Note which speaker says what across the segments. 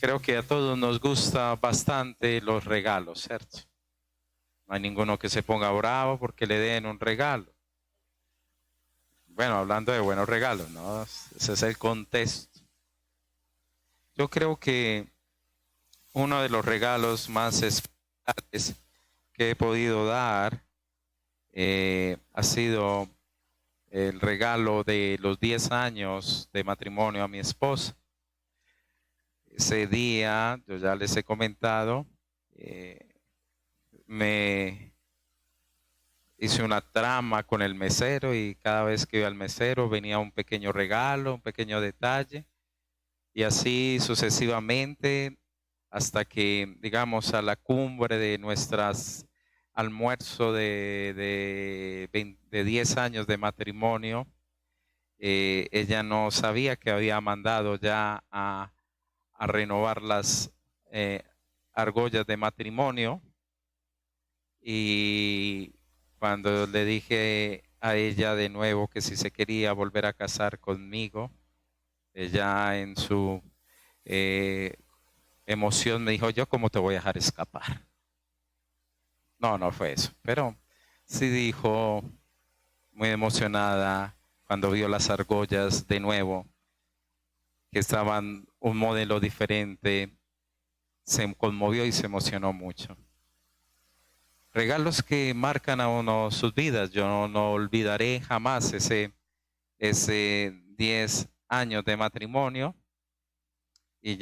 Speaker 1: Creo que a todos nos gusta bastante los regalos, ¿cierto? No hay ninguno que se ponga bravo porque le den un regalo. Bueno, hablando de buenos regalos, ¿no? Ese es el contexto. Yo creo que uno de los regalos más especiales que he podido dar ha sido el regalo de los 10 años de matrimonio a mi esposa. Ese día, yo ya les he comentado, me hice una trama con el mesero y cada vez que iba al mesero venía un pequeño regalo, un pequeño detalle y así sucesivamente hasta que, digamos, a la cumbre de nuestras almuerzo de 10 años de matrimonio, ella no sabía que había mandado ya a renovar las eh, argollas de matrimonio y cuando le dije a ella de nuevo que si se quería volver a casar conmigo, ella en su eh, emoción me dijo, yo cómo te voy a dejar escapar. No, no fue eso, pero sí dijo muy emocionada cuando vio las argollas de nuevo, que estaban un modelo diferente, se conmovió y se emocionó mucho. Regalos que marcan a uno sus vidas. Yo no olvidaré jamás ese 10 años de matrimonio y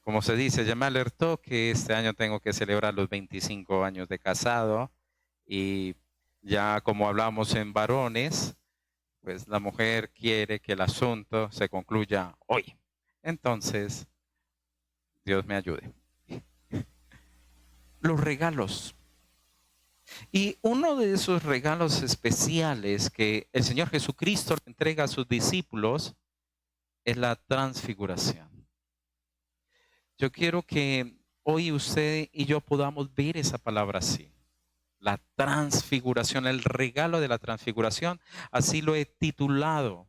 Speaker 1: como se dice, ya me alertó que este año tengo que celebrar los 25 años de casado y ya como hablamos en varones, pues la mujer quiere que el asunto se concluya hoy. Entonces, Dios me ayude. Los regalos. Y uno de esos regalos especiales que el Señor Jesucristo le entrega a sus discípulos es la transfiguración. Yo quiero que hoy usted y yo podamos ver esa palabra así. La transfiguración, el regalo de la transfiguración, así lo he titulado.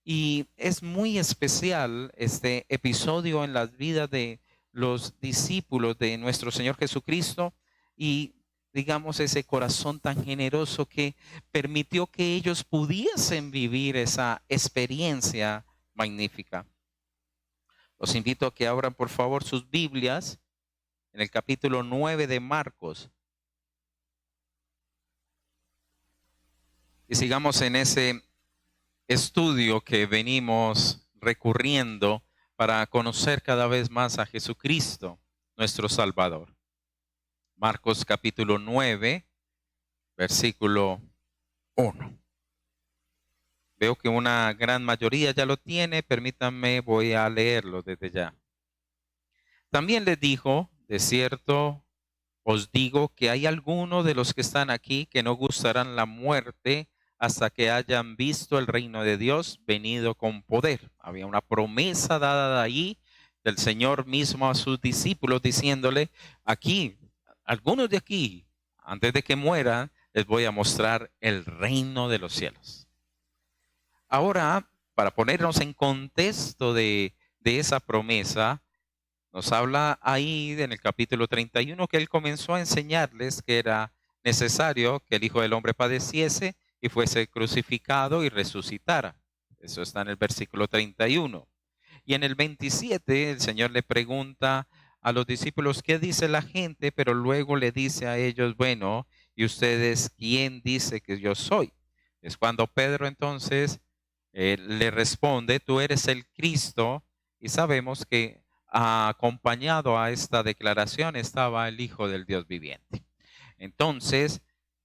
Speaker 1: Y es muy especial este episodio en las vidas de los discípulos de nuestro Señor Jesucristo y digamos ese corazón tan generoso que permitió que ellos pudiesen vivir esa experiencia magnífica. Los invito a que abran por favor sus Biblias en el capítulo 9 de Marcos y sigamos en ese estudio que venimos recurriendo para conocer cada vez más a Jesucristo, nuestro Salvador. Marcos capítulo 9, versículo 1. Veo que una gran mayoría ya lo tiene, permítanme, voy a leerlo desde ya. También les dijo, de cierto os digo que hay algunos de los que están aquí que no gustarán la muerte hasta que hayan visto el reino de Dios venido con poder. Había una promesa dada de ahí del Señor mismo a sus discípulos diciéndole, aquí, algunos de aquí, antes de que mueran, les voy a mostrar el reino de los cielos. Ahora, para ponernos en contexto de esa promesa, nos habla ahí en el capítulo 31 que él comenzó a enseñarles que era necesario que el Hijo del Hombre padeciese y fuese crucificado y resucitara. Eso está en el versículo 31. Y en el 27 el Señor le pregunta a los discípulos, ¿qué dice la gente? Pero luego le dice a ellos, bueno, ¿y ustedes quién dice que yo soy? Es cuando Pedro entonces le responde, tú eres el Cristo, y sabemos que acompañado a esta declaración estaba el Hijo del Dios viviente. Entonces,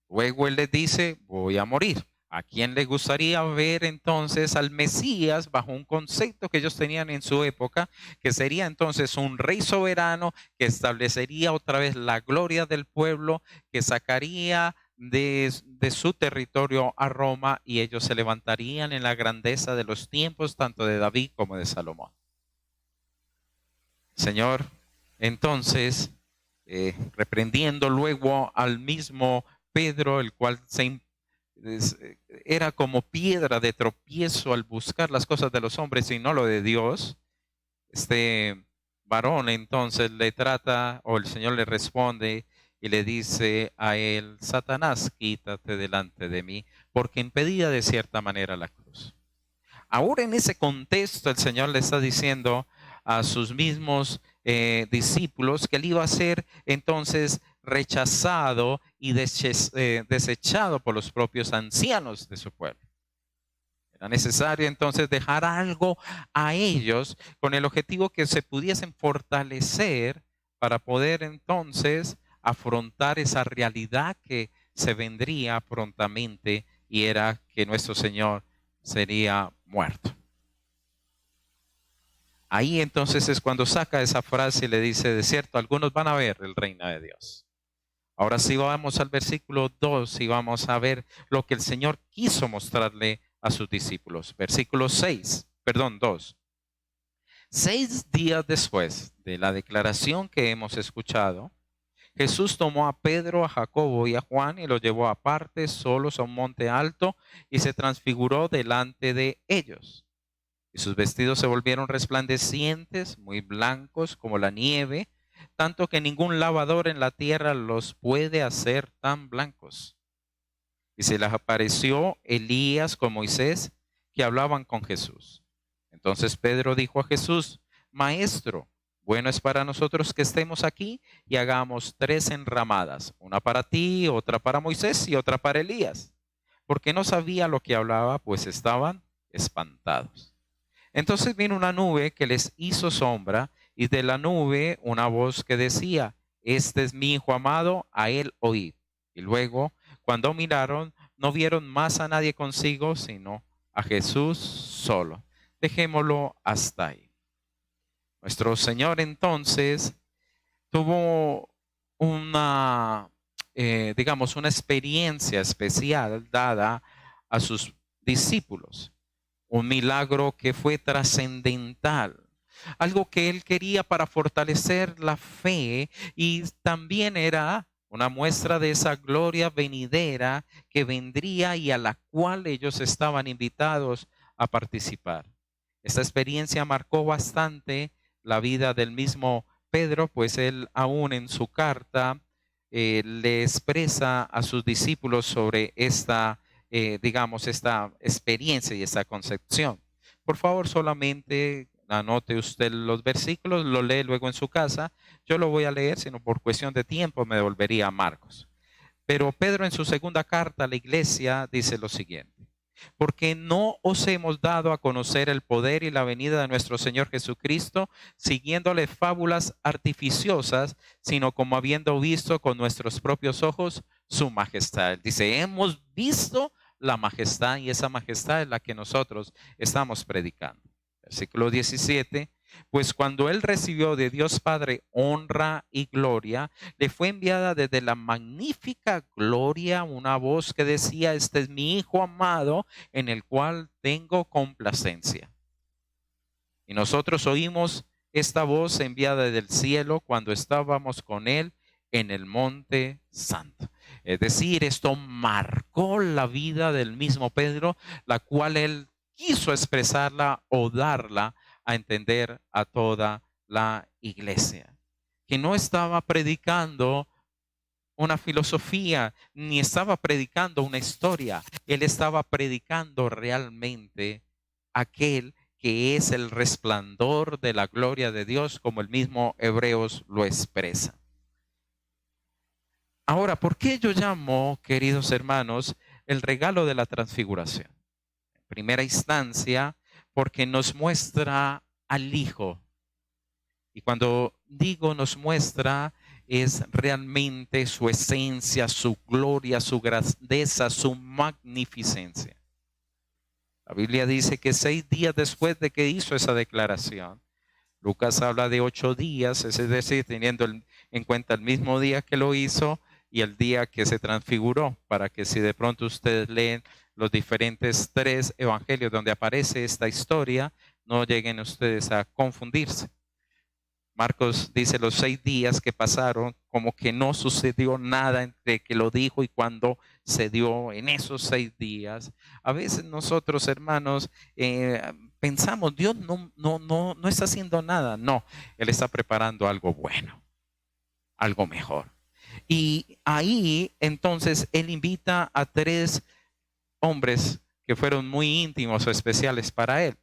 Speaker 1: luego él les dice, voy a morir. ¿A quién le gustaría ver entonces al Mesías bajo un concepto que ellos tenían en su época, que sería entonces un rey soberano que establecería otra vez la gloria del pueblo, que sacaría de su territorio a Roma y ellos se levantarían en la grandeza de los tiempos tanto de David como de Salomón? Señor, entonces, reprendiendo luego al mismo Pedro, el cual era como piedra de tropiezo al buscar las cosas de los hombres y no lo de Dios. Este varón entonces le trata, o el Señor le responde y le dice a él: Satanás, quítate delante de mí, porque impedía de cierta manera la cruz. Ahora en ese contexto el Señor le está diciendo a sus mismos discípulos que él iba a ser entonces rechazado y desechado por los propios ancianos de su pueblo. Era necesario entonces dejar algo a ellos con el objetivo que se pudiesen fortalecer para poder entonces afrontar esa realidad que se vendría prontamente, y era que nuestro Señor sería muerto. Ahí entonces es cuando saca esa frase y le dice: de cierto, algunos van a ver el reino de Dios. Ahora sí vamos al versículo 2 y vamos a ver lo que el Señor quiso mostrarle a sus discípulos. Versículo 2. 6 días después de la declaración que hemos escuchado, Jesús tomó a Pedro, a Jacobo y a Juan y los llevó aparte, solos, a un monte alto, y se transfiguró delante de ellos. Y sus vestidos se volvieron resplandecientes, muy blancos como la nieve, tanto que ningún lavador en la tierra los puede hacer tan blancos. Y se les apareció Elías con Moisés, que hablaban con Jesús. Entonces Pedro dijo a Jesús: Maestro, bueno es para nosotros que estemos aquí y hagamos 3 enramadas, una para ti, otra para Moisés y otra para Elías. Porque no sabía lo que hablaba, pues estaban espantados. Entonces vino una nube que les hizo sombra, y de la nube una voz que decía: Este es mi hijo amado, a él oíd. Y luego, cuando miraron, no vieron más a nadie consigo, sino a Jesús solo. Dejémoslo hasta ahí. Nuestro Señor entonces tuvo una, digamos, una experiencia especial dada a sus discípulos. Un milagro que fue trascendental, algo que él quería para fortalecer la fe, y también era una muestra de esa gloria venidera que vendría y a la cual ellos estaban invitados a participar. Esta experiencia marcó bastante la vida del mismo Pedro, pues él aún en su carta le expresa a sus discípulos sobre esta digamos, esta experiencia y esta concepción. Por favor, solamente anote usted los versículos, lo lee luego en su casa. Yo lo voy a leer, sino por cuestión de tiempo me devolvería a Marcos. Pero Pedro en su segunda carta a la iglesia dice lo siguiente: porque no os hemos dado a conocer el poder y la venida de nuestro Señor Jesucristo siguiéndole fábulas artificiosas, sino como habiendo visto con nuestros propios ojos su majestad. Dice: hemos visto la majestad, y esa majestad es la que nosotros estamos predicando. Versículo 17. Pues cuando él recibió de Dios Padre honra y gloria, le fue enviada desde la magnífica gloria una voz que decía: Este es mi Hijo amado, en el cual tengo complacencia. Y nosotros oímos esta voz enviada del cielo cuando estábamos con él en el monte santo. Es decir, esto marcó la vida del mismo Pedro, la cual él quiso expresarla o darla a entender a toda la iglesia. Que no estaba predicando una filosofía, ni estaba predicando una historia. Él estaba predicando realmente aquel que es el resplandor de la gloria de Dios, como el mismo Hebreos lo expresa. Ahora, ¿por qué yo llamo, queridos hermanos, el regalo de la transfiguración? En primera instancia, porque nos muestra al Hijo. Y cuando digo nos muestra, es realmente su esencia, su gloria, su grandeza, su magnificencia. La Biblia dice que 6 días después de que hizo esa declaración, Lucas habla de 8 días, es decir, teniendo en cuenta el mismo día que lo hizo y el día que se transfiguró, para que si de pronto ustedes leen los diferentes 3 evangelios donde aparece esta historia, no lleguen ustedes a confundirse. Marcos dice los 6 días que pasaron, como que no sucedió nada entre que lo dijo y cuando se dio en esos 6 días. A veces nosotros, hermanos, pensamos, Dios no está haciendo nada. No, Él está preparando algo bueno, algo mejor. Y ahí entonces Él invita a 3 hombres que fueron muy íntimos o especiales para Él: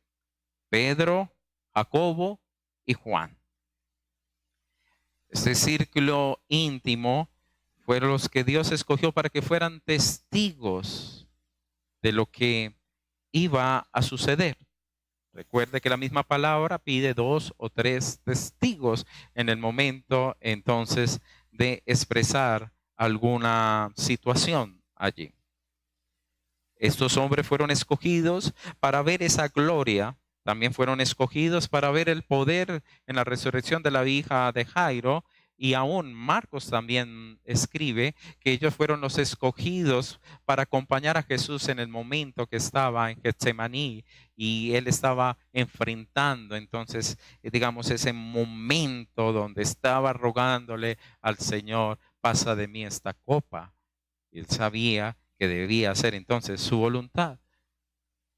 Speaker 1: Pedro, Jacobo y Juan. Este círculo íntimo fueron los que Dios escogió para que fueran testigos de lo que iba a suceder. Recuerde que la misma palabra pide 2 o 3 testigos en el momento entonces de expresar alguna situación allí. Estos hombres fueron escogidos para ver esa gloria. También fueron escogidos para ver el poder en la resurrección de la hija de Jairo. Y aún Marcos también escribe que ellos fueron los escogidos para acompañar a Jesús en el momento que estaba en Getsemaní y él estaba enfrentando entonces, digamos, ese momento donde estaba rogándole al Señor: pasa de mí esta copa. Y él sabía que debía hacer entonces su voluntad.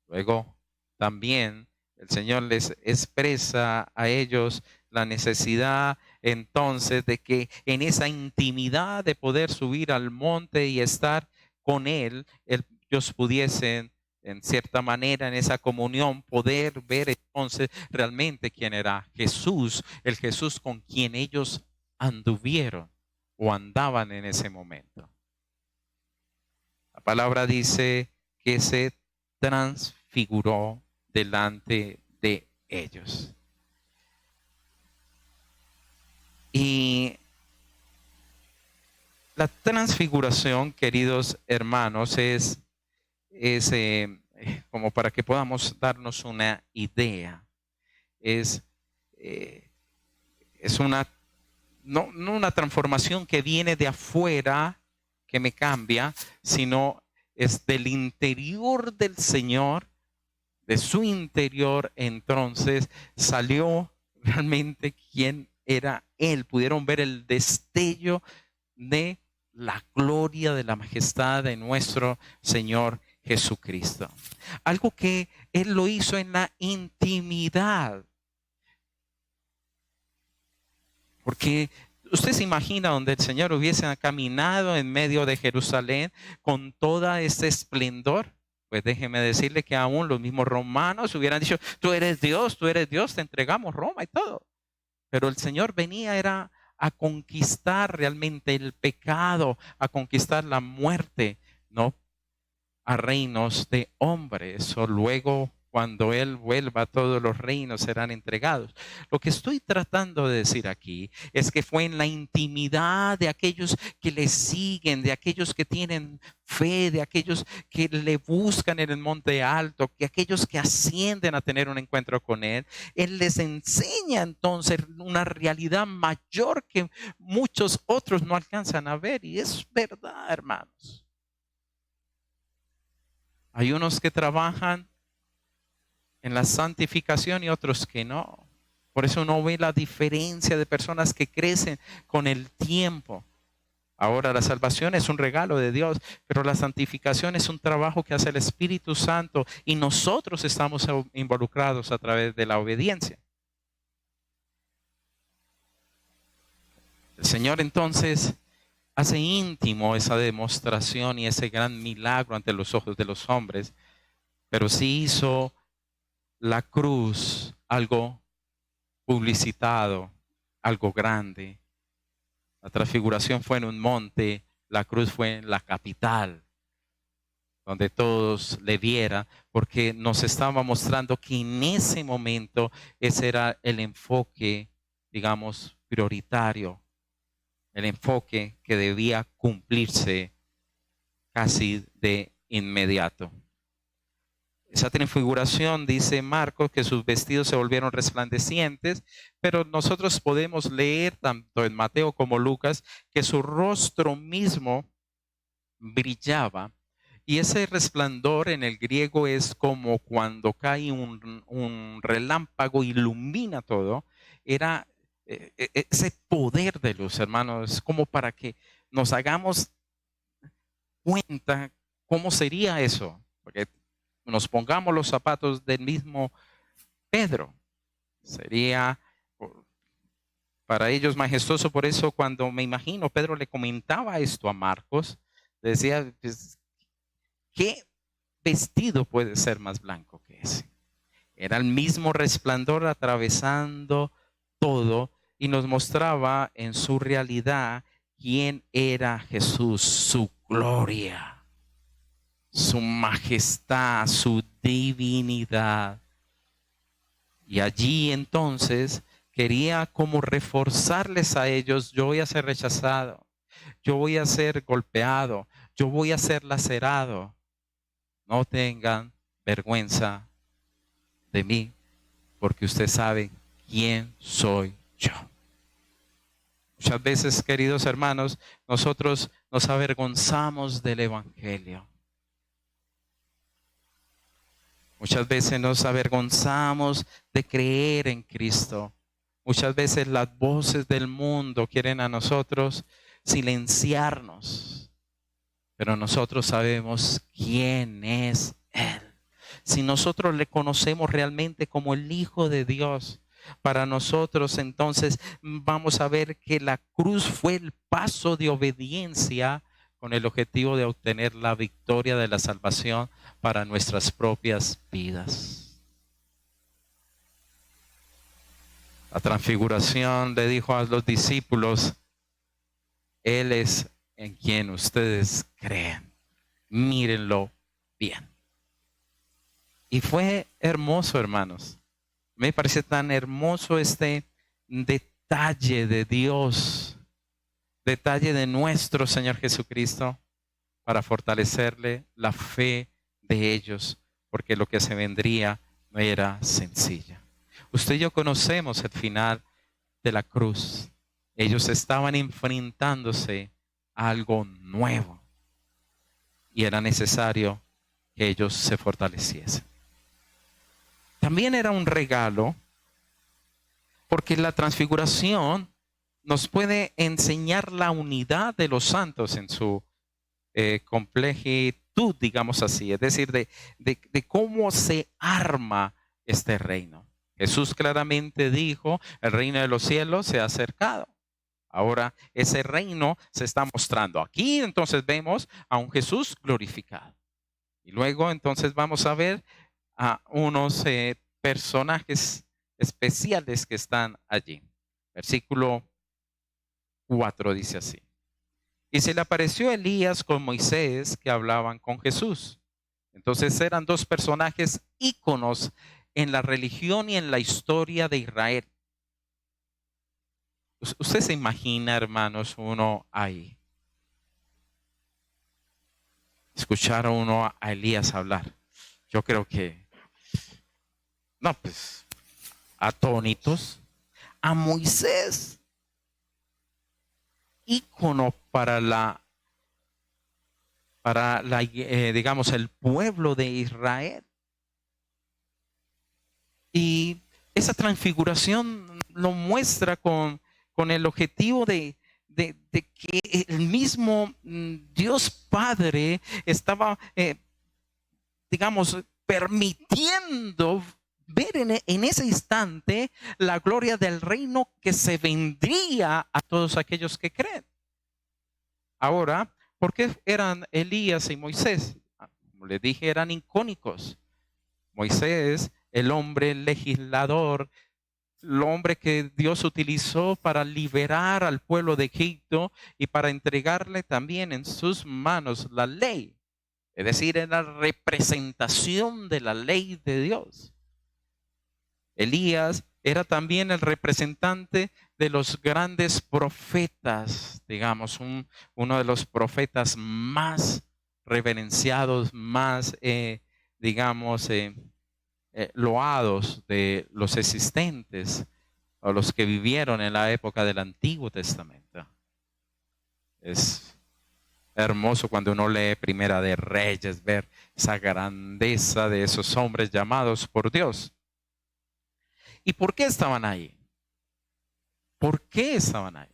Speaker 1: Luego también el Señor les expresa a ellos la necesidad entonces de que en esa intimidad de poder subir al monte y estar con Él, ellos pudiesen en cierta manera en esa comunión poder ver entonces realmente quién era Jesús, el Jesús con quien ellos anduvieron o andaban en ese momento. La palabra dice que se transfiguró delante de ellos. Y la transfiguración, queridos hermanos, es como para que podamos darnos una idea. Es una, no una transformación que viene de afuera, que me cambia, sino es del interior del Señor, de su interior, entonces salió realmente quién era Él. Pudieron ver el destello de la gloria, de la majestad de nuestro Señor Jesucristo. Algo que Él lo hizo en la intimidad. Porque usted se imagina donde el Señor hubiese caminado en medio de Jerusalén con todo este esplendor. Pues déjeme decirle que aún los mismos romanos hubieran dicho: tú eres Dios, te entregamos Roma y todo. Pero el Señor venía era a conquistar realmente el pecado, a conquistar la muerte, no a reinos de hombres. O luego, cuando Él vuelva, todos los reinos serán entregados. Lo que estoy tratando de decir aquí es que fue en la intimidad de aquellos que le siguen, de aquellos que tienen fe, de aquellos que le buscan en el monte alto, que aquellos que ascienden a tener un encuentro con Él. Él les enseña entonces una realidad mayor que muchos otros no alcanzan a ver. Y es verdad, hermanos. Hay unos que trabajan en la santificación y otros que no. Por eso uno ve la diferencia de personas que crecen con el tiempo. Ahora la salvación es un regalo de Dios, pero la santificación es un trabajo que hace el Espíritu Santo y nosotros estamos involucrados a través de la obediencia. El Señor entonces hace íntimo esa demostración y ese gran milagro ante los ojos de los hombres, pero sí hizo la cruz algo publicitado, algo grande. La transfiguración fue en un monte, la cruz fue en la capital, donde todos le vieran, porque nos estaba mostrando que en ese momento ese era el enfoque, digamos, prioritario, el enfoque que debía cumplirse casi de inmediato. Esa transfiguración, dice Marcos, que sus vestidos se volvieron resplandecientes, pero nosotros podemos leer tanto en Mateo como Lucas que su rostro mismo brillaba. Y ese resplandor en el griego es como cuando cae un relámpago, ilumina todo. Era ese poder de luz, hermanos, es como para que nos hagamos cuenta cómo sería eso. Porque nos pongamos los zapatos del mismo Pedro. Sería para ellos majestuoso. Por eso cuando me imagino, Pedro le comentaba esto a Marcos, le decía, pues, ¿qué vestido puede ser más blanco que ese? Era el mismo resplandor atravesando todo y nos mostraba en su realidad quién era Jesús, su gloria, su majestad, su divinidad. Y allí entonces quería como reforzarles a ellos: yo voy a ser rechazado, yo voy a ser golpeado, yo voy a ser lacerado. No tengan vergüenza de mí, porque usted sabe quién soy yo. Muchas veces, queridos hermanos, nosotros nos avergonzamos del Evangelio. Muchas veces nos avergonzamos de creer en Cristo. Muchas veces las voces del mundo quieren a nosotros silenciarnos, pero nosotros sabemos quién es Él. Si nosotros le conocemos realmente como el Hijo de Dios, para nosotros entonces vamos a ver que la cruz fue el paso de obediencia con el objetivo de obtener la victoria de la salvación para nuestras propias vidas. La transfiguración le dijo a los discípulos: Él es en quien ustedes creen. Mírenlo bien. Y fue hermoso, hermanos. Me parece tan hermoso este detalle de Dios, detalle de nuestro Señor Jesucristo, para fortalecerle la fe de ellos, porque lo que se vendría no era sencilla. Usted y yo conocemos el final de la cruz. Ellos estaban enfrentándose a algo nuevo y era necesario que ellos se fortaleciesen. También era un regalo, porque la transfiguración nos puede enseñar la unidad de los santos en su complejitud, digamos así, es decir, de cómo se arma este reino. Jesús claramente dijo: el reino de los cielos se ha acercado. Ahora ese reino se está mostrando. Aquí entonces vemos a un Jesús glorificado. Y luego entonces vamos a ver a unos personajes especiales que están allí. Versículo 4 dice así: y se le apareció Elías con Moisés, que hablaban con Jesús. Entonces eran dos personajes íconos en la religión y en la historia de Israel. Usted se imagina, hermanos, uno ahí, escuchar a uno a Elías hablar. Yo creo que, no, pues, atónitos. A Moisés, ícono para digamos, el pueblo de Israel. Y esa transfiguración lo muestra con el objetivo de que el mismo Dios Padre estaba, digamos, permitiendo ver en ese instante la gloria del reino que se vendría a todos aquellos que creen. Ahora, ¿por qué eran Elías y Moisés? Como les dije, eran icónicos. Moisés, el hombre legislador, el hombre que Dios utilizó para liberar al pueblo de Egipto y para entregarle también en sus manos la ley. Es decir, era la representación de la ley de Dios. Elías era también el representante de los grandes profetas, digamos, uno de los profetas más reverenciados, más, digamos, loados de los existentes o los que vivieron en la época del Antiguo Testamento. Es hermoso cuando uno lee Primera de Reyes, ver esa grandeza de esos hombres llamados por Dios. ¿Y por qué estaban ahí? ¿Por qué estaban ahí?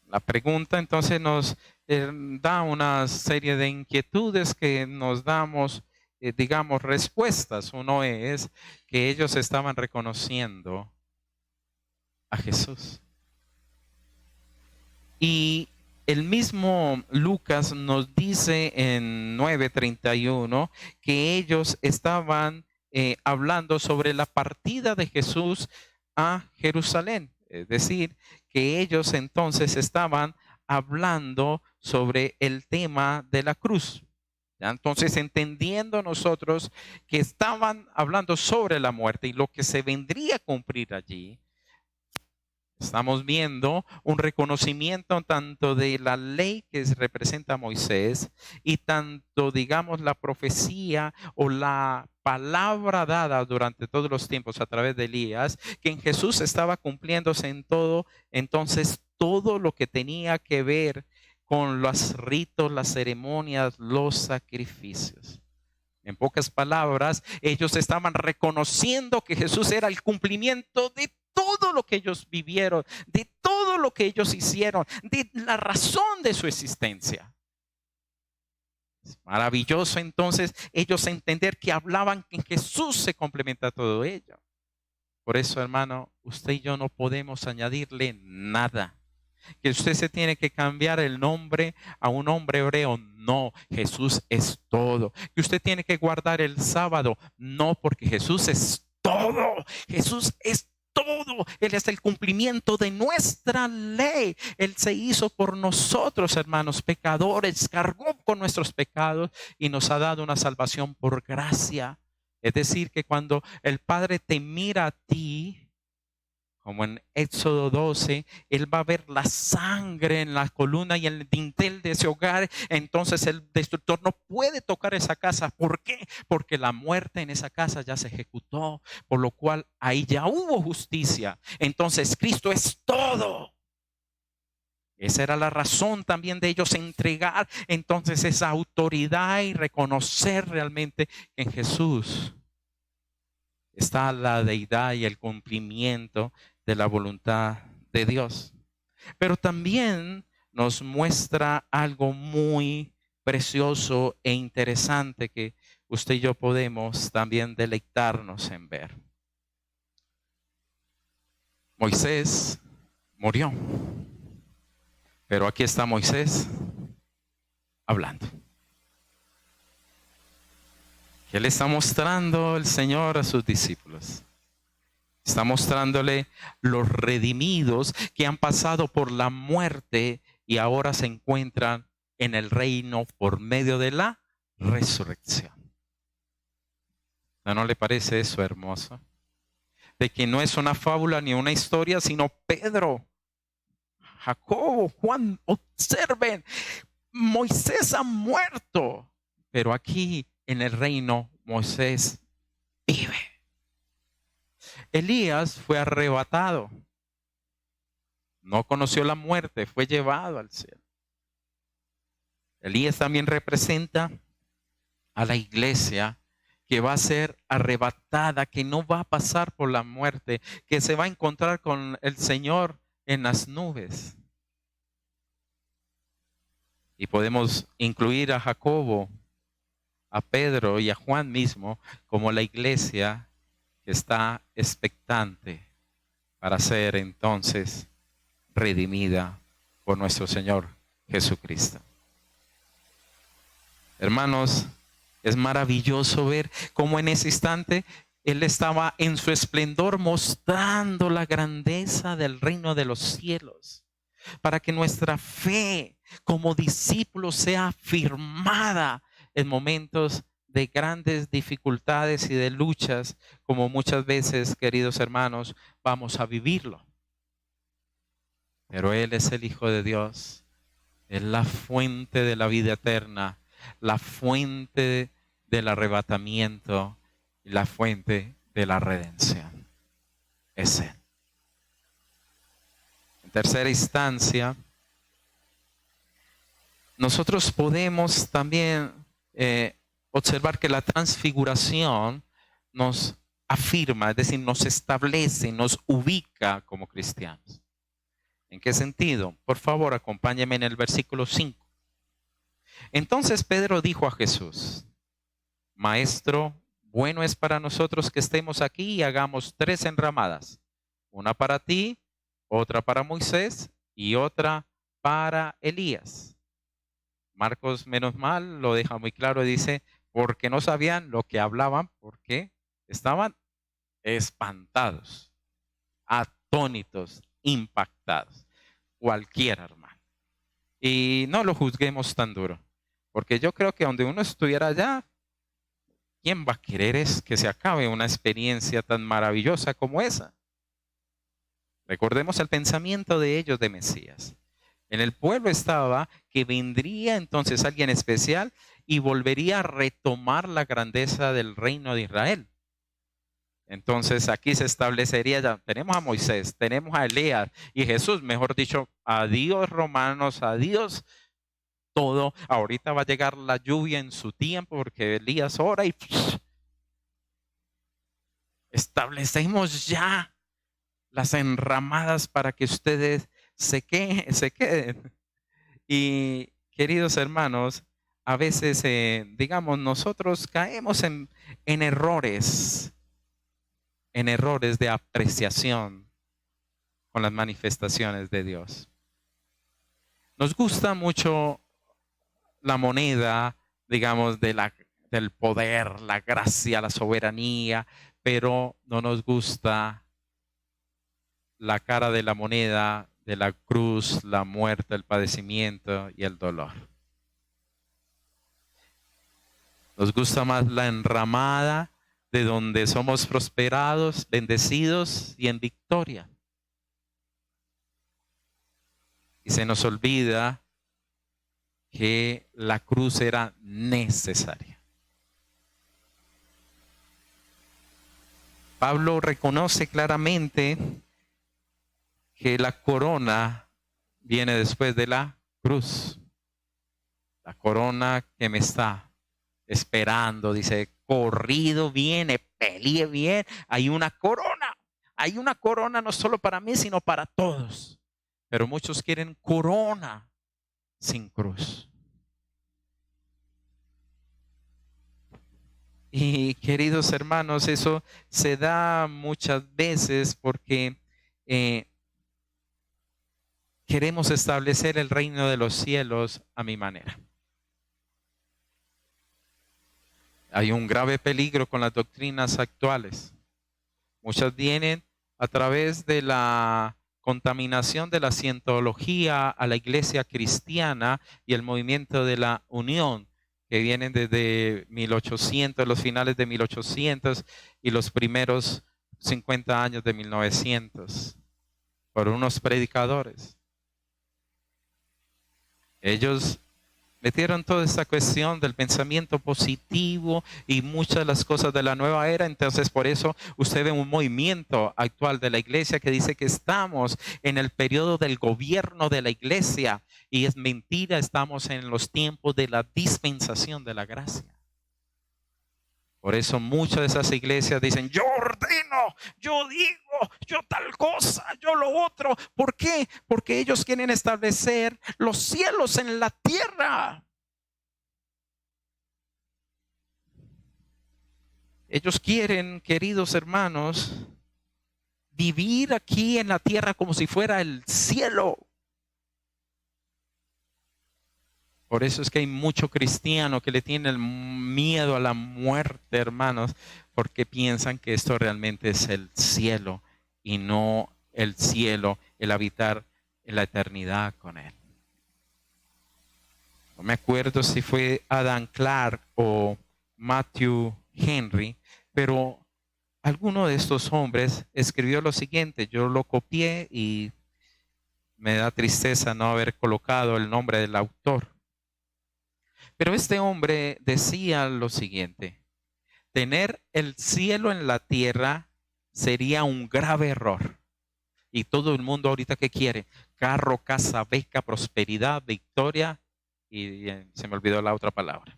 Speaker 1: La pregunta entonces nos da una serie de inquietudes que nos damos, digamos, respuestas. Uno es que ellos estaban reconociendo a Jesús. Y el mismo Lucas nos dice en 9:31 que ellos estaban hablando sobre la partida de Jesús a Jerusalén. Es decir, que ellos entonces estaban hablando sobre el tema de la cruz. ¿Ya? Entonces, entendiendo nosotros que estaban hablando sobre la muerte y lo que se vendría a cumplir allí, estamos viendo un reconocimiento tanto de la ley que representa a Moisés y tanto, digamos, la profecía o la palabra dada durante todos los tiempos a través de Elías, que en Jesús estaba cumpliéndose en todo. Entonces, todo lo que tenía que ver con los ritos, las ceremonias, los sacrificios. En pocas palabras, ellos estaban reconociendo que Jesús era el cumplimiento de todo lo que ellos vivieron, de todo lo que ellos hicieron, de la razón de su existencia. Es maravilloso entonces ellos entender que hablaban que en Jesús se complementa todo ello. Por eso, hermano, usted y yo no podemos añadirle nada. Que usted se tiene que cambiar el nombre a un nombre hebreo. No, Jesús es todo. Que usted tiene que guardar el sábado. No, porque Jesús es todo. Jesús es todo. Él es el cumplimiento de nuestra ley. Él se hizo por nosotros, hermanos, pecadores. Cargó con nuestros pecados y nos ha dado una salvación por gracia. Es decir, que cuando el Padre te mira a ti, como en Éxodo 12, Él va a ver la sangre en la columna y en el dintel de ese hogar. Entonces el destructor no puede tocar esa casa. ¿Por qué? Porque la muerte en esa casa ya se ejecutó, por lo cual ahí ya hubo justicia. Entonces Cristo es todo. Esa era la razón también de ellos entregar entonces esa autoridad y reconocer realmente que en Jesús está la deidad y el cumplimiento de la voluntad de Dios. Pero también nos muestra algo muy precioso e interesante que usted y yo podemos también deleitarnos en ver. Moisés murió, pero aquí está Moisés hablando. ¿Qué le está mostrando el Señor a sus discípulos? Está mostrándole los redimidos que han pasado por la muerte y ahora se encuentran en el reino por medio de la resurrección. ¿No le parece eso hermoso? De que no es una fábula ni una historia, sino Pedro, Jacobo, Juan, observen, Moisés ha muerto, pero aquí en el reino Moisés vive. Elías fue arrebatado, no conoció la muerte, fue llevado al cielo. Elías también representa a la iglesia que va a ser arrebatada, que no va a pasar por la muerte, que se va a encontrar con el Señor en las nubes. Y podemos incluir a Jacobo, a Pedro y a Juan mismo como la iglesia que está expectante para ser entonces redimida por nuestro Señor Jesucristo. Hermanos, es maravilloso ver cómo en ese instante Él estaba en su esplendor mostrando la grandeza del reino de los cielos, para que nuestra fe como discípulos sea afirmada en momentos de grandes dificultades y de luchas, como muchas veces, queridos hermanos, vamos a vivirlo. Pero Él es el Hijo de Dios, es la fuente de la vida eterna, la fuente del arrebatamiento y la fuente de la redención. Es Él. En tercera instancia, nosotros podemos también observar que la transfiguración nos afirma, es decir, nos establece, nos ubica como cristianos. ¿En qué sentido? Por favor, acompáñeme en el versículo 5. Entonces Pedro dijo a Jesús: Maestro, bueno es para nosotros que estemos aquí y hagamos 3 enramadas, una para ti, otra para Moisés y otra para Elías. Marcos, menos mal, lo deja muy claro y dice, porque no sabían lo que hablaban, porque estaban espantados, atónitos, impactados. Cualquiera, hermano. Y no lo juzguemos tan duro, porque yo creo que donde uno estuviera allá, ¿quién va a querer es que se acabe una experiencia tan maravillosa como esa? Recordemos el pensamiento de ellos de Mesías. En el pueblo estaba que vendría entonces alguien especial y volvería a retomar la grandeza del reino de Israel. Entonces aquí se establecería ya, tenemos a Moisés, tenemos a Elías y Jesús, mejor dicho, adiós romanos, adiós todo. Ahorita va a llegar la lluvia en su tiempo porque Elías ora y establecemos ya las enramadas para que ustedes se queden. Y queridos hermanos, a veces, digamos, nosotros caemos en errores, en errores de apreciación con las manifestaciones de Dios. Nos gusta mucho la moneda, digamos, del poder, la gracia, la soberanía, pero no nos gusta la cara de la moneda de la cruz, la muerte, el padecimiento y el dolor. Nos gusta más la enramada de donde somos prosperados, bendecidos y en victoria. Y se nos olvida que la cruz era necesaria. Pablo reconoce claramente que la corona viene después de la cruz. La corona que me está esperando, dice, corrido viene, peleé bien, hay una corona no solo para mí, sino para todos. Pero muchos quieren corona sin cruz. Y queridos hermanos, eso se da muchas veces porque queremos establecer el reino de los cielos a mi manera. Hay un grave peligro con las doctrinas actuales. Muchas vienen a través de la contaminación de la cientología a la iglesia cristiana y el movimiento de la unión, que vienen desde 1800, los finales de 1800 y los primeros 50 años de 1900, por unos predicadores. Ellos metieron toda esta cuestión del pensamiento positivo y muchas de las cosas de la nueva era. Entonces, por eso usted ve un movimiento actual de la iglesia que dice que estamos en el periodo del gobierno de la iglesia. Y es mentira, estamos en los tiempos de la dispensación de la gracia. Por eso muchas de esas iglesias dicen, yo ordeno, yo digo, yo tal cosa, yo lo otro. ¿Por qué? Porque ellos quieren establecer los cielos en la tierra. Ellos quieren, queridos hermanos, vivir aquí en la tierra como si fuera el cielo. Por eso es que hay mucho cristiano que le tiene el miedo a la muerte, hermanos, porque piensan que esto realmente es el cielo y no el cielo, el habitar en la eternidad con Él. No me acuerdo si fue Adam Clark o Matthew Henry, pero alguno de estos hombres escribió lo siguiente. Yo lo copié y me da tristeza no haber colocado el nombre del autor. Pero este hombre decía lo siguiente: tener el cielo en la tierra sería un grave error. Y todo el mundo ahorita que quiere, carro, casa, beca, prosperidad, victoria, y se me olvidó la otra palabra.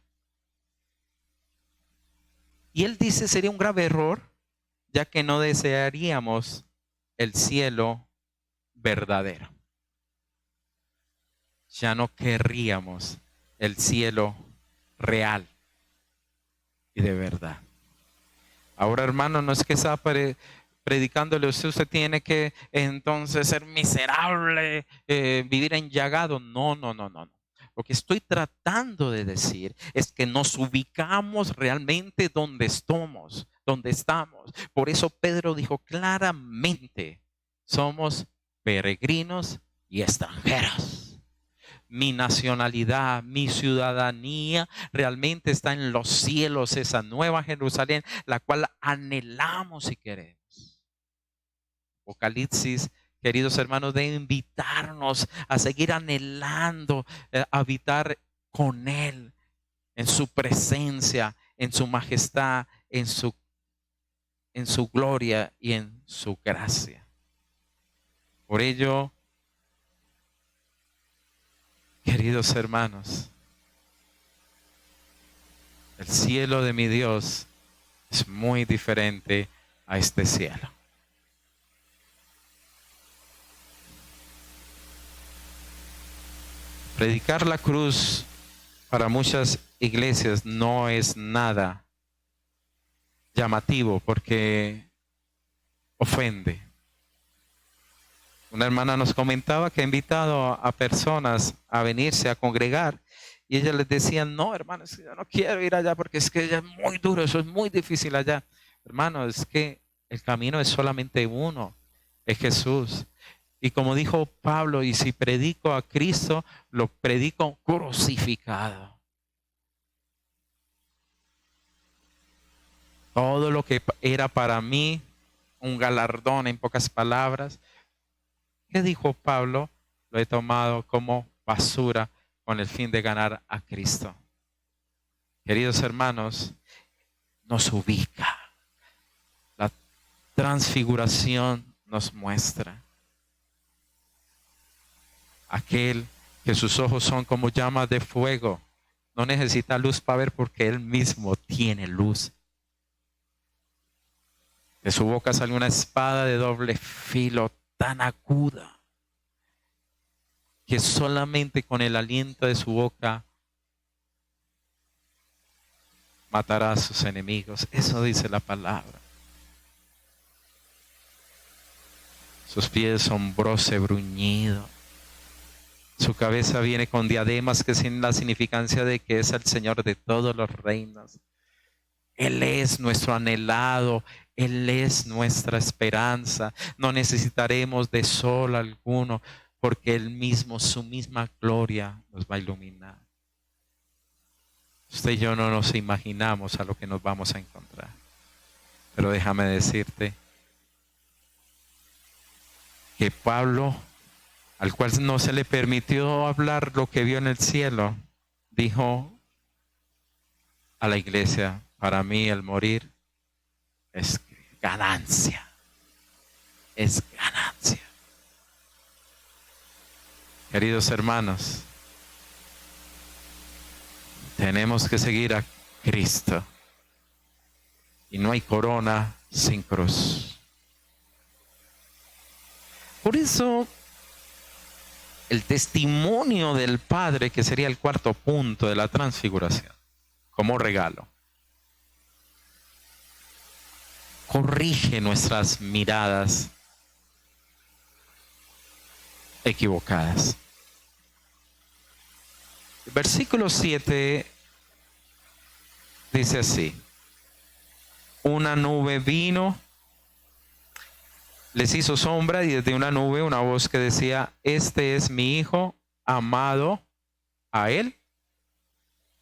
Speaker 1: Y él dice sería un grave error, ya que no desearíamos el cielo verdadero. ya no querríamos el cielo real y de verdad. Ahora, hermano, no es que está predicándole usted tiene que entonces ser miserable, vivir enllagado. No, no, no, no. Lo que estoy tratando de decir es que nos ubicamos realmente donde estamos, donde estamos. Por eso Pedro dijo claramente, somos peregrinos y extranjeros. Mi nacionalidad, mi ciudadanía realmente está en los cielos, esa nueva Jerusalén, la cual anhelamos y queremos. Apocalipsis, queridos hermanos, debe invitarnos a seguir anhelando habitar con Él, en su presencia, en su majestad, en su gloria y en su gracia. Por ello, queridos hermanos, el cielo de mi Dios es muy diferente a este cielo. Predicar la cruz para muchas iglesias no es nada llamativo porque ofende. Una hermana nos comentaba que ha invitado a personas a venirse a congregar y ella les decía, no, hermano, es que yo no quiero ir allá porque es que ya es muy duro, eso es muy difícil allá. Hermano, es que el camino es solamente uno, es Jesús. Y como dijo Pablo, y si predico a Cristo, lo predico crucificado. Todo lo que era para mí un galardón, en pocas palabras, ¿qué dijo Pablo? Lo he tomado como basura con el fin de ganar a Cristo. Queridos hermanos, nos ubica. La transfiguración nos muestra. Aquel que sus ojos son como llamas de fuego. No necesita luz para ver porque Él mismo tiene luz. De su boca sale una espada de doble filo tan aguda que solamente con el aliento de su boca matará a sus enemigos. Eso dice la palabra. Sus pies son bronce bruñido. Su cabeza viene con diademas que tienen la significancia de que es el Señor de todos los reinos. Él es nuestro anhelado, Él es nuestra esperanza. No necesitaremos de sol alguno porque Él mismo, su misma gloria nos va a iluminar. Usted y yo no nos imaginamos a lo que nos vamos a encontrar. Pero déjame decirte que Pablo, al cual no se le permitió hablar lo que vio en el cielo, dijo a la iglesia, para mí el morir es ganancia, es ganancia. Queridos hermanos, tenemos que seguir a Cristo y no hay corona sin cruz. Por eso, el testimonio del Padre, que sería el cuarto punto de la transfiguración, como regalo, corrige nuestras miradas equivocadas. El versículo 7 dice así: una nube vino, les hizo sombra y desde una nube una voz que decía, este es mi hijo amado, a él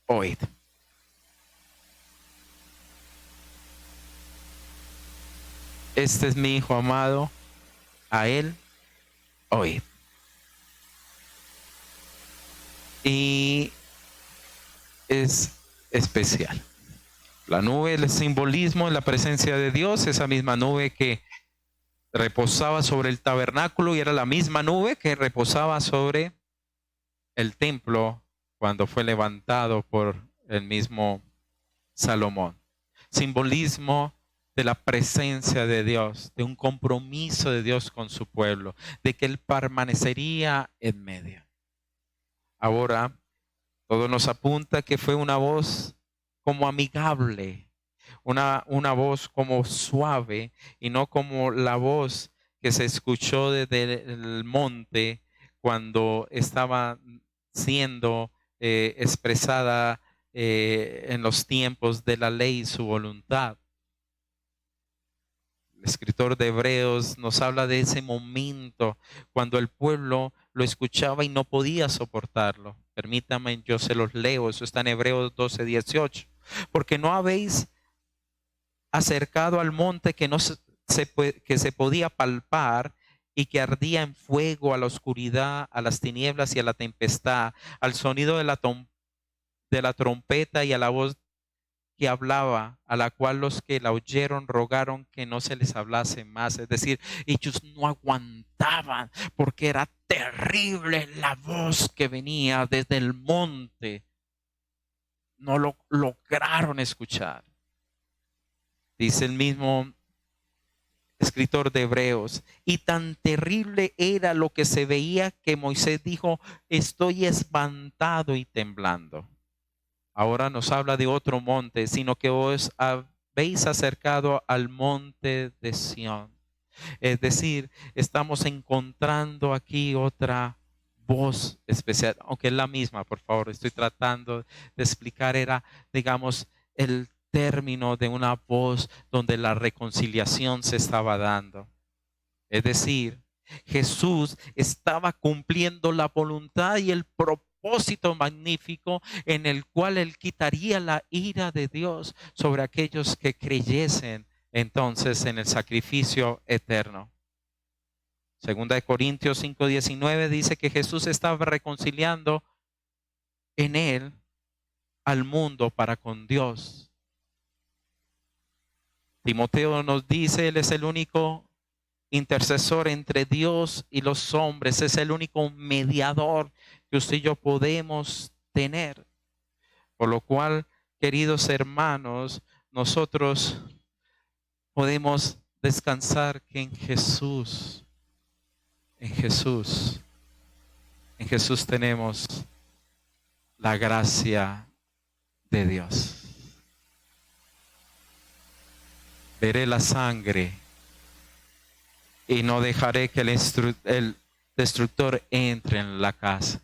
Speaker 1: oíd. Este es mi hijo amado, a él oíd. Y es especial. La nube, el simbolismo, la presencia de Dios, esa misma nube que reposaba sobre el tabernáculo y era la misma nube que reposaba sobre el templo cuando fue levantado por el mismo Salomón. Simbolismo de la presencia de Dios, de un compromiso de Dios con su pueblo, de que Él permanecería en medio. Ahora, todo nos apunta que fue una voz como amigable, una voz como suave y no como la voz que se escuchó desde el monte cuando estaba siendo expresada en los tiempos de la ley y su voluntad. El escritor de Hebreos nos habla de ese momento cuando el pueblo lo escuchaba y no podía soportarlo. Permítame, yo se los leo, eso está en Hebreos 12:18. Porque no habéis acercado al monte que, que se podía palpar y que ardía en fuego, a la oscuridad, a las tinieblas y a la tempestad, al sonido de la trompeta y a la voz que hablaba, a la cual los que la oyeron rogaron que no se les hablase más. Es decir, ellos no aguantaban porque era terrible la voz que venía desde el monte. No lo lograron escuchar. Dice el mismo escritor de Hebreos, y tan terrible era lo que se veía que Moisés dijo, estoy espantado y temblando. Ahora nos habla de otro monte, sino que os habéis acercado al monte de Sión. Es decir, estamos encontrando aquí otra voz especial, aunque es la misma, por favor, estoy tratando de explicar, era, digamos, el término de una voz donde la reconciliación se estaba dando. Es decir, Jesús estaba cumpliendo la voluntad y el propósito magnífico en el cual Él quitaría la ira de Dios sobre aquellos que creyesen entonces en el sacrificio eterno. Segunda de Corintios 5:19 dice que Jesús estaba reconciliando en Él al mundo para con Dios. Timoteo nos dice, Él es el único intercesor entre Dios y los hombres, es el único mediador que usted y yo podemos tener. Por lo cual, queridos hermanos, nosotros podemos descansar que en Jesús, en Jesús, en Jesús tenemos la gracia de Dios. Veré la sangre y no dejaré que el destructor entre en la casa.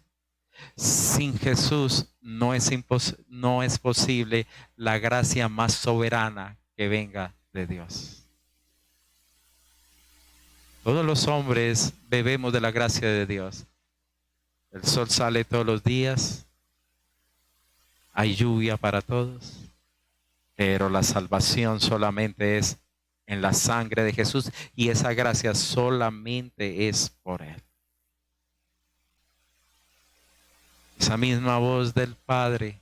Speaker 1: Sin Jesús no es posible la gracia más soberana que venga de Dios. Todos los hombres bebemos de la gracia de Dios. El sol sale todos los días, hay lluvia para todos, pero la salvación solamente es en la sangre de Jesús y esa gracia solamente es por Él. Esa misma voz del Padre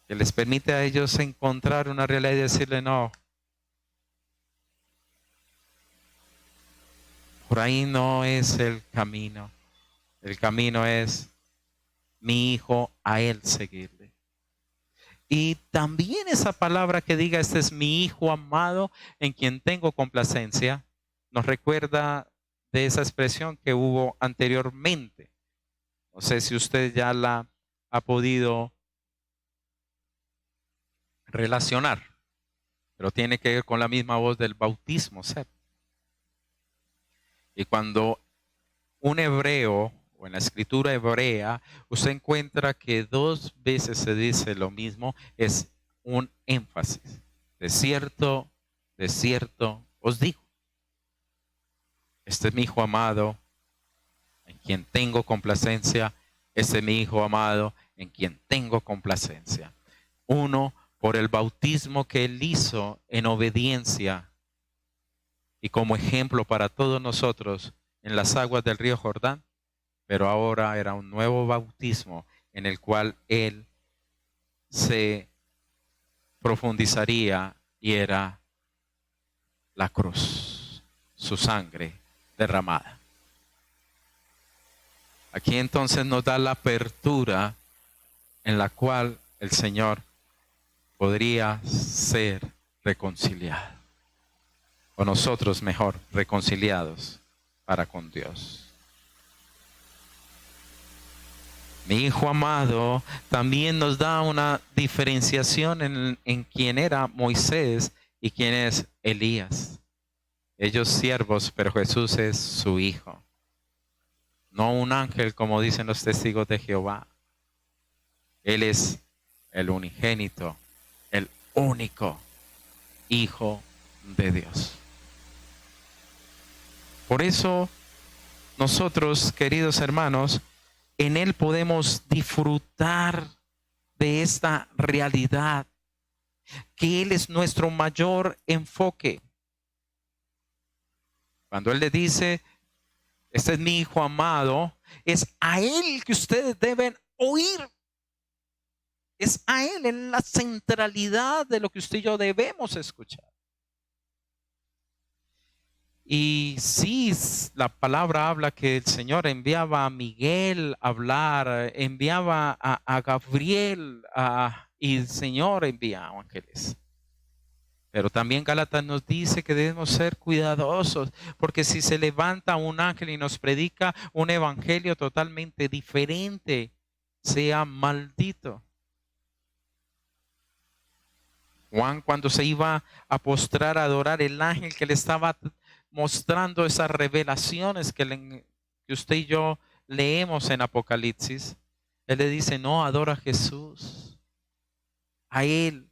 Speaker 1: que les permite a ellos encontrar una realidad y decirle no, por ahí no es el camino. El camino es mi hijo, a Él seguirle. Y también esa palabra que diga, este es mi hijo amado en quien tengo complacencia, nos recuerda de esa expresión que hubo anteriormente. No sé si usted ya la ha podido relacionar, pero tiene que ver con la misma voz del bautismo, ¿cierto? Y cuando un hebreo o en la escritura hebrea, usted encuentra que 2 veces se dice lo mismo, es un énfasis. De cierto os digo, este es mi hijo amado, en quien tengo complacencia, este es mi hijo amado, en quien tengo complacencia. Uno, por el bautismo que él hizo en obediencia y como ejemplo para todos nosotros en las aguas del río Jordán, pero ahora era un nuevo bautismo en el cual él se profundizaría y era la cruz, su sangre derramada. Aquí entonces nos da la apertura en la cual el Señor podría ser reconciliado, o nosotros mejor, reconciliados para con Dios. Mi hijo amado también nos da una diferenciación en quién era Moisés y quién es Elías. Ellos siervos, pero Jesús es su hijo. No un ángel como dicen los testigos de Jehová. Él es el unigénito, el único Hijo de Dios. Por eso nosotros, queridos hermanos, en Él podemos disfrutar de esta realidad, que Él es nuestro mayor enfoque. Cuando Él le dice, este es mi Hijo amado, es a Él que ustedes deben oír. Es a Él en la centralidad de lo que usted y yo debemos escuchar. Y sí, la palabra habla que el Señor enviaba a Miguel a hablar, enviaba a Gabriel y el Señor envía ángeles. Pero también Gálatas nos dice que debemos ser cuidadosos, porque si se levanta un ángel y nos predica un evangelio totalmente diferente, sea maldito. Juan, cuando se iba a postrar a adorar, el ángel que le estaba mostrando esas revelaciones que usted y yo leemos en Apocalipsis, él le dice, no, adora a Jesús, a Él.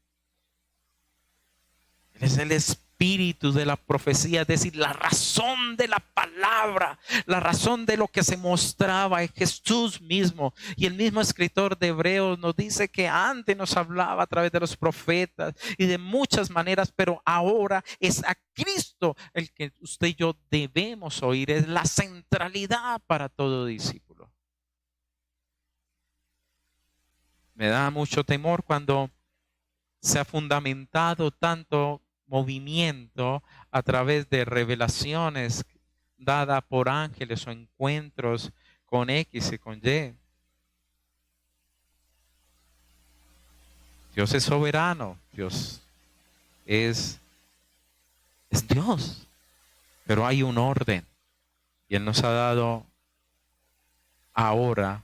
Speaker 1: Él es el espíritu de la profecía, es decir, la razón de la palabra, la razón de lo que se mostraba es Jesús mismo. Y el mismo escritor de Hebreos nos dice que antes nos hablaba a través de los profetas y de muchas maneras, pero ahora es a Cristo el que usted y yo debemos oír. Es la centralidad para todo discípulo. Me da mucho temor cuando se ha fundamentado tanto movimiento a través de revelaciones dadas por ángeles o encuentros con X y con Y. Dios es soberano, Dios es Dios, pero hay un orden y Él nos ha dado ahora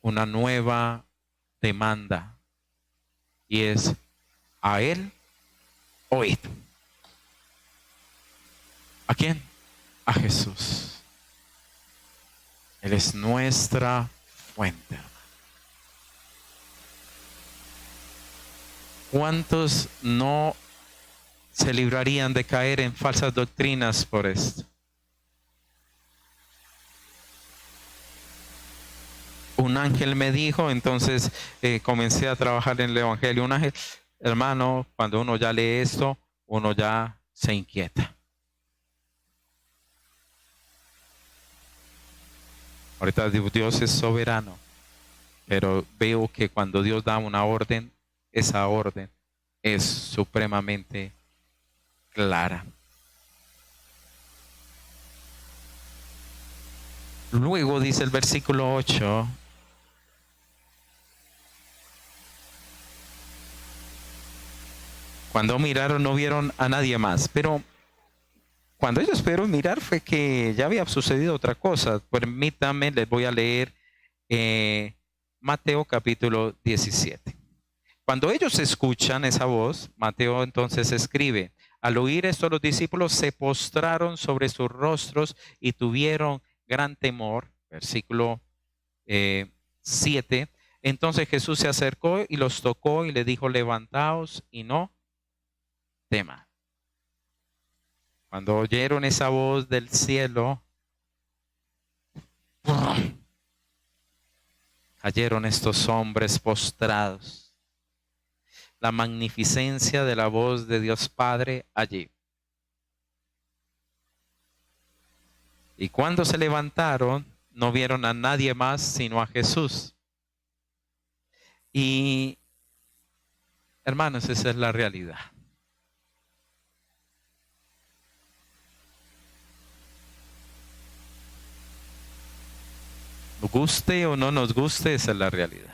Speaker 1: una nueva demanda y es a Él oíd. ¿A quién? A Jesús. Él es nuestra fuente. ¿Cuántos no se librarían de caer en falsas doctrinas por esto? Un ángel me dijo, entonces comencé a trabajar en el Evangelio. Un ángel, hermano, cuando uno ya lee esto, uno ya se inquieta. Ahorita Dios es soberano, pero veo que cuando Dios da una orden, esa orden es supremamente clara. Luego dice el versículo 8, cuando miraron no vieron a nadie más, pero cuando ellos pudieron mirar fue que ya había sucedido otra cosa. Permítanme, les voy a leer Mateo capítulo 17. Cuando ellos escuchan esa voz, Mateo entonces escribe, al oír esto los discípulos se postraron sobre sus rostros y tuvieron gran temor. Versículo 7. Entonces Jesús se acercó y los tocó y le dijo, levantaos y no teman. Cuando oyeron esa voz del cielo, cayeron estos hombres postrados. La magnificencia de la voz de Dios Padre allí. Y cuando se levantaron, no vieron a nadie más sino a Jesús. Y, hermanos, esa es la realidad. Nos guste o no nos guste, esa es la realidad.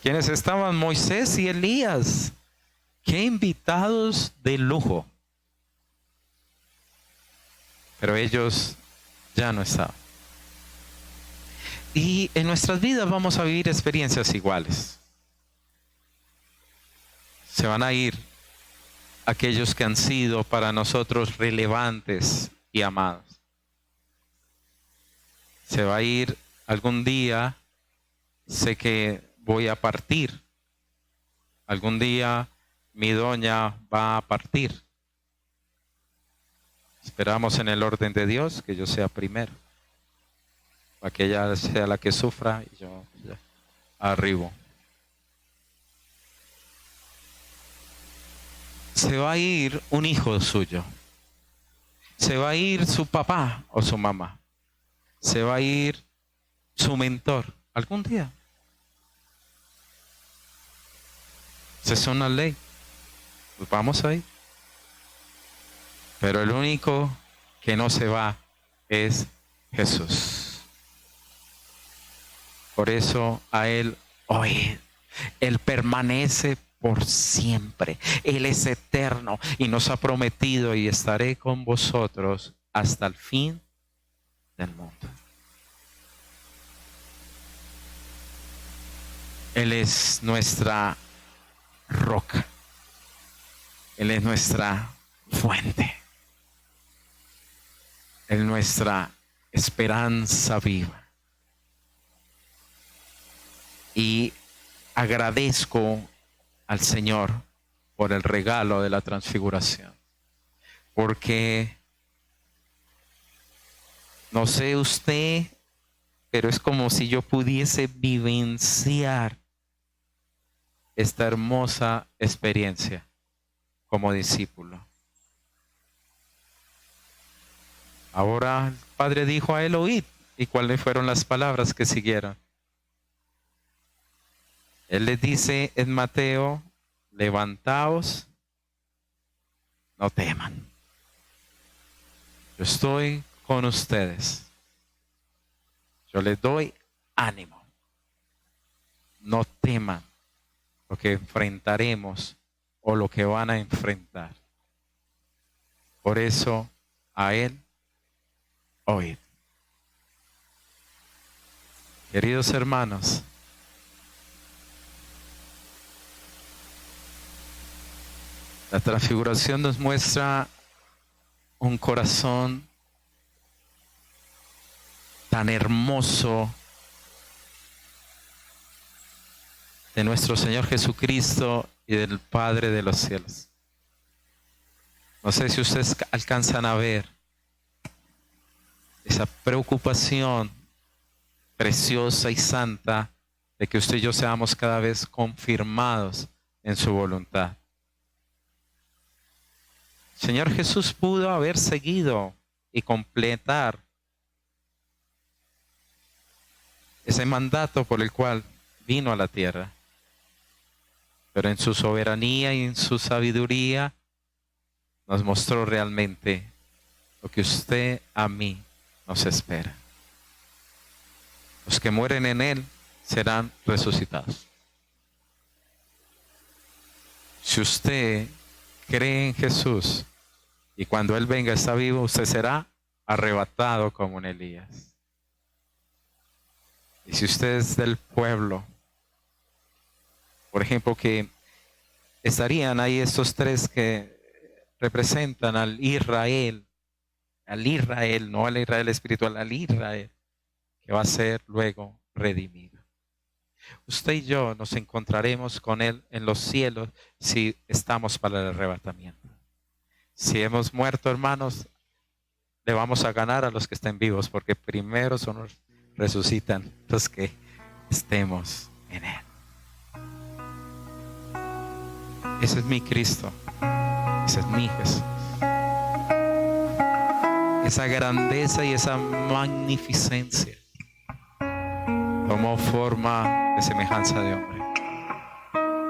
Speaker 1: Quienes estaban, Moisés y Elías, qué invitados de lujo. Pero ellos ya no estaban. Y en nuestras vidas vamos a vivir experiencias iguales. Se van a ir aquellos que han sido para nosotros relevantes y amados. Se va a ir algún día, sé que voy a partir. Algún día mi doña va a partir. Esperamos en el orden de Dios que yo sea primero, para que ella sea la que sufra y yo ya arribo. Se va a ir un hijo suyo. Se va a ir su papá o su mamá. Se va a ir su mentor algún día. Esa es una ley. Pues vamos a ir. Pero el único que no se va es Jesús. Por eso a Él oíd. Él permanece por siempre. Él es eterno y nos ha prometido: y estaré con vosotros hasta el fin del mundo. Él es nuestra roca. Él es nuestra fuente. Él es nuestra esperanza viva. Y agradezco al Señor por el regalo de la transfiguración. Porque no sé usted, pero es como si yo pudiese vivenciar esta hermosa experiencia como discípulo. Ahora el Padre dijo a él: oíd. ¿Y cuáles fueron las palabras que siguieron? Él les dice en Mateo: levantaos, no teman. Yo estoy con ustedes. Yo les doy ánimo. No teman lo que enfrentaremos o lo que van a enfrentar. Por eso a Él oíd. Queridos hermanos, la transfiguración nos muestra un corazón tan hermoso de nuestro Señor Jesucristo y del Padre de los cielos. No sé si ustedes alcanzan a ver esa preocupación preciosa y santa de que usted y yo seamos cada vez confirmados en su voluntad. El Señor Jesús pudo haber seguido y completar ese mandato por el cual vino a la tierra. Pero en su soberanía y en su sabiduría nos mostró realmente lo que usted a mí nos espera. Los que mueren en Él serán resucitados. Si usted cree en Jesús y cuando Él venga está vivo, usted será arrebatado como en Elías. Y si usted es del pueblo, por ejemplo, que estarían ahí estos tres que representan al Israel, no al Israel espiritual, al Israel, que va a ser luego redimido. Usted y yo nos encontraremos con Él en los cielos si estamos para el arrebatamiento. Si hemos muerto, hermanos, le vamos a ganar a los que estén vivos, porque primero son los resucitan los que estemos en Él. Ese es mi Cristo, ese es mi Jesús. Esa grandeza y esa magnificencia tomó forma de semejanza de hombre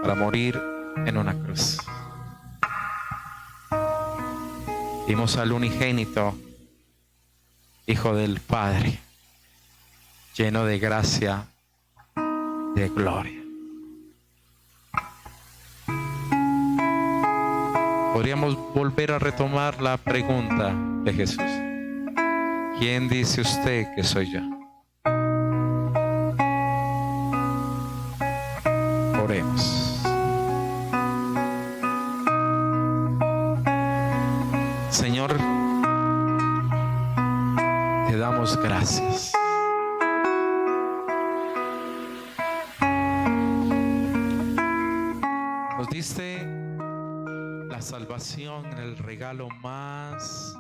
Speaker 1: para morir en una cruz. Vimos al unigénito, Hijo del Padre, lleno de gracia, de gloria. Podríamos volver a retomar la pregunta de Jesús: ¿quién dice usted que soy yo? damos gracias. Nos diste la salvación, el regalo más